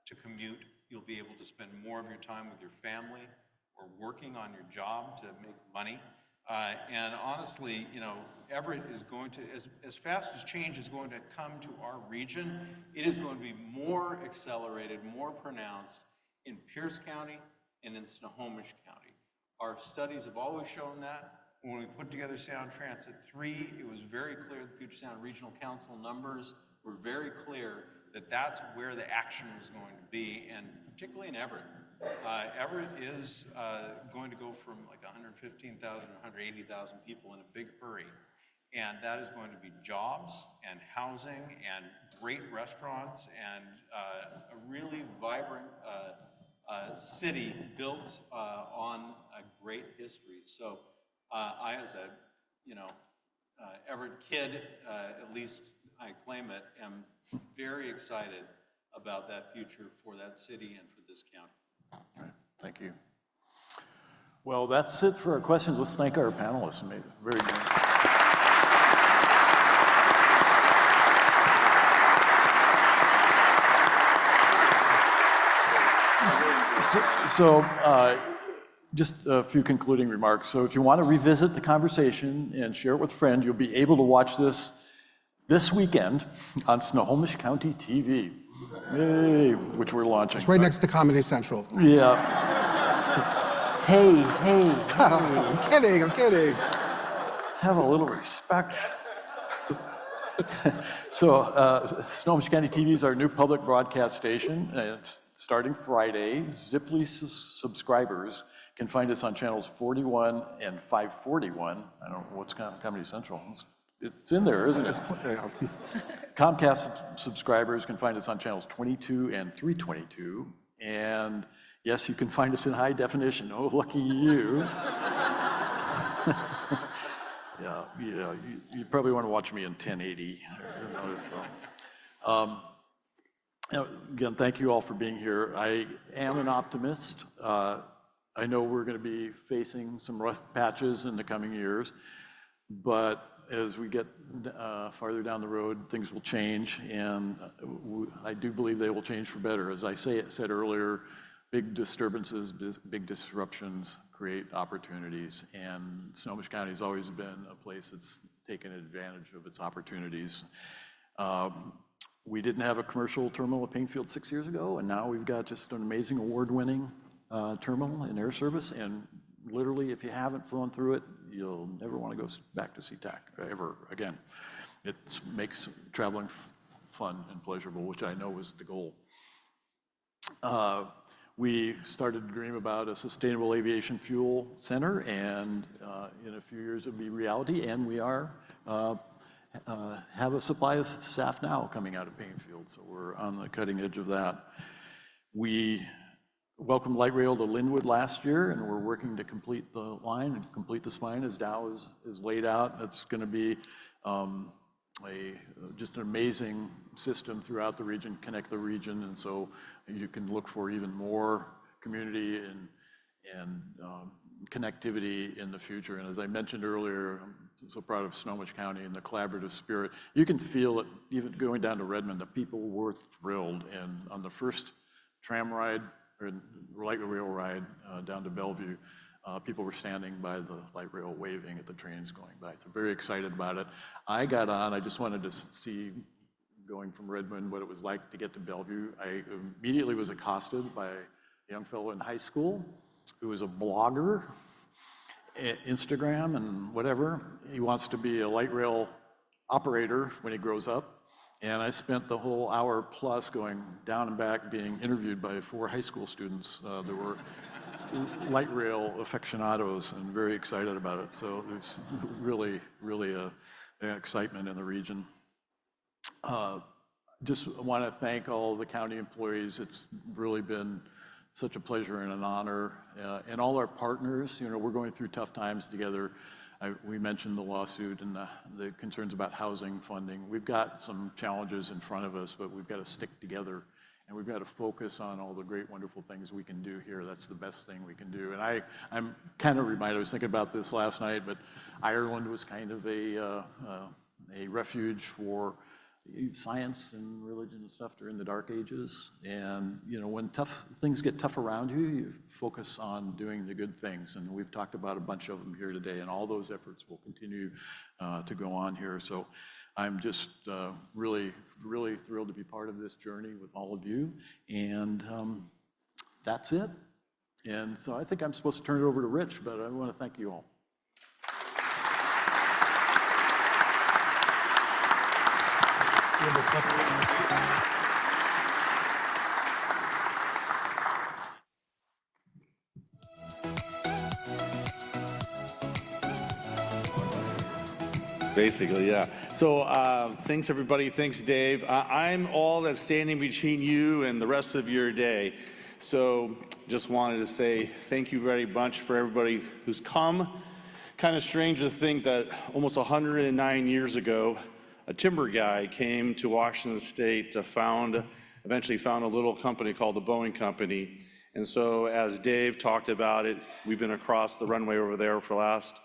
[SPEAKER 9] to commute. You'll be able to spend more of your time with your family or working on your job to make money. And honestly, you know, Everett is going to, as fast as change is going to come to our region, it is going to be more accelerated, more pronounced in Pierce County and in Snohomish County. Our studies have always shown that. When we put together Sound Transit 3, it was very clear, the Puget Sound Regional Council numbers were very clear that that's where the action was going to be, and particularly in Everett. Everett is going to go from like 115,000 to 180,000 people in a big hurry. And that is going to be jobs and housing and great restaurants and a really vibrant city built on a great history. So I, as a Everett kid, at least I claim it, am very excited about that future for that city and for this county.
[SPEAKER 4] All right, thank you. Well, that's it for our questions. Let's thank our panelists. Very good. So just a few concluding remarks. So if you want to revisit the conversation and share it with a friend, you'll be able to watch this weekend on Snohomish County TV, yay, which we're launching.
[SPEAKER 6] It's right next to Comedy Central.
[SPEAKER 4] Yeah. Hey.
[SPEAKER 6] I'm kidding.
[SPEAKER 4] Have a little respect. So Snohomish County TV is our new public broadcast station, and it's starting Friday. Ziply subscribers can find us on channels 41 and 541. I don't know what's Comedy Central. It's in there, isn't it? Comcast subscribers can find us on channels 22 and 322. And yes, you can find us in high definition. Oh, lucky you. You probably want to watch me in 1080. Again, thank you all for being here. I am an optimist. I know we're going to be facing some rough patches in the coming years, but as we get farther down the road, things will change, and I do believe they will change for better. As I said earlier, big disturbances, big disruptions create opportunities, and Snohomish County has always been a place that's taken advantage of its opportunities. We didn't have a commercial terminal at Paine Field 6 years ago, and now we've got just an amazing award-winning terminal in air service, and literally, if you haven't flown through it, you'll never want to go back to SeaTac ever again. It makes traveling fun and pleasurable, which I know was the goal. We started to dream about a sustainable aviation fuel center, and in a few years it'll be reality, and we are have a supply of SAF now coming out of Paine Field, so we're on the cutting edge of that. We welcomed light rail to Linwood last year, and we're working to complete the line and complete the spine as Dow is laid out. It's going to be just an amazing system throughout the region, connect the region, and so you can look for even more community and connectivity in the future. And as I mentioned earlier, I'm so proud of Snohomish County and the collaborative spirit. You can feel it even going down to Redmond. The people were thrilled, and on the first tram ride or light rail ride down to Bellevue, people were standing by the light rail waving at the trains going by. So very excited about it. I got on, I just wanted to see, going from Redmond, what it was like to get to Bellevue. I immediately was accosted by a young fellow in high school who was a blogger, Instagram and whatever. He wants to be a light rail operator when he grows up. And I spent the whole hour plus going down and back being interviewed by 4 high school students that were light rail aficionados and very excited about it. So there's really, really an excitement in the region. Just want to thank all the county employees. It's really been such a pleasure and an honor. And all our partners, you know, we're going through tough times together. We mentioned the lawsuit and the concerns about housing funding. We've got some challenges in front of us, but we've got to stick together and we've got to focus on all the great, wonderful things we can do here. That's the best thing we can do. And I'm kind of reminded, I was thinking about this last night, but Ireland was kind of a refuge for science and religion and stuff during the Dark Ages. And you know, when things get tough around you, you focus on doing the good things. And we've talked about a bunch of them here today, and all those efforts will continue to go on here. So I'm just really, really thrilled to be part of this journey with all of you. And that's it. And so I think I'm supposed to turn it over to Rich, but I want to thank you all.
[SPEAKER 10] Basically, yeah. So thanks, everybody. Thanks, Dave. I'm all that's standing between you and the rest of your day. So just wanted to say thank you very much for everybody who's come. Kind of strange to think that almost 109 years ago, a timber guy came to Washington State to eventually found a little company called the Boeing Company. And so as Dave talked about it, we've been across the runway over there for the last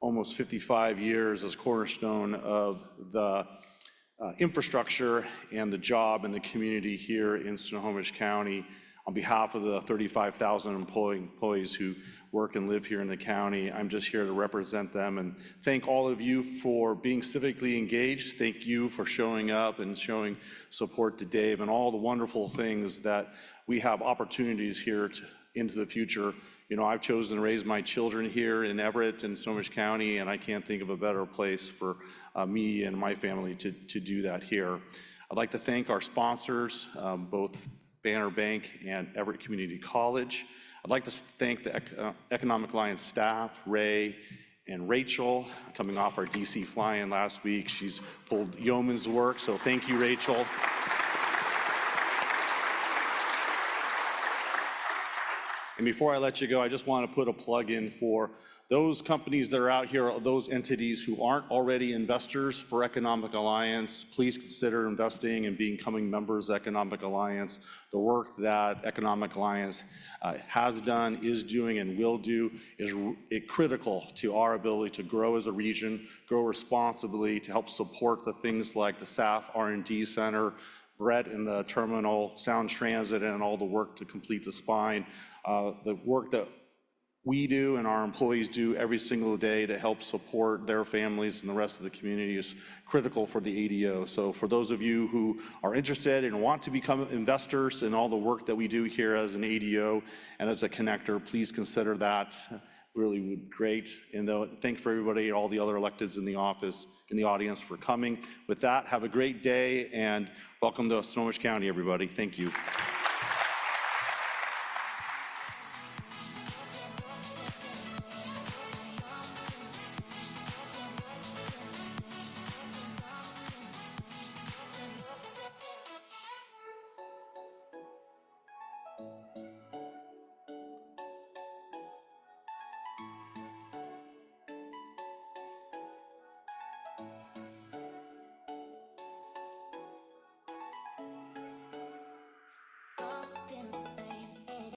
[SPEAKER 10] almost 55 years as cornerstone of the infrastructure and the job and the community here in Snohomish County. On behalf of the 35,000 employees who work and live here in the county, I'm just here to represent them and thank all of you for being civically engaged. Thank you for showing up and showing support to Dave and all the wonderful things that we have opportunities here into the future. You know, I've chosen to raise my children here in Everett and Snohomish County, and I can't think of a better place for me and my family to do that here. I'd like to thank our sponsors, both Banner Bank and Everett Community College. I'd like to thank the Economic Alliance staff, Ray and Rachel, coming off our DC fly-in last week. She's pulled yeoman's work, so thank you, Rachel. And before I let you go, I just want to put a plug in for those companies that are out here, those entities who aren't already investors for Economic Alliance. Please consider investing and becoming members of Economic Alliance. The work that Economic Alliance has done, is doing, and will do is critical to our ability to grow as a region, grow responsibly, to help support the things like the SAF R&D Center, Brett in the terminal, Sound Transit, and all the work to complete the spine. The work that we do and our employees do every single day to help support their families and the rest of the community is critical for the ADO. So for those of you who are interested and want to become investors in all the work that we do here as an ADO and as a connector, please consider that. Really would be great. And thank for everybody, all the other electeds in the office, in the audience for coming. With that, have a great day and welcome to Snohomish County, everybody. Thank you.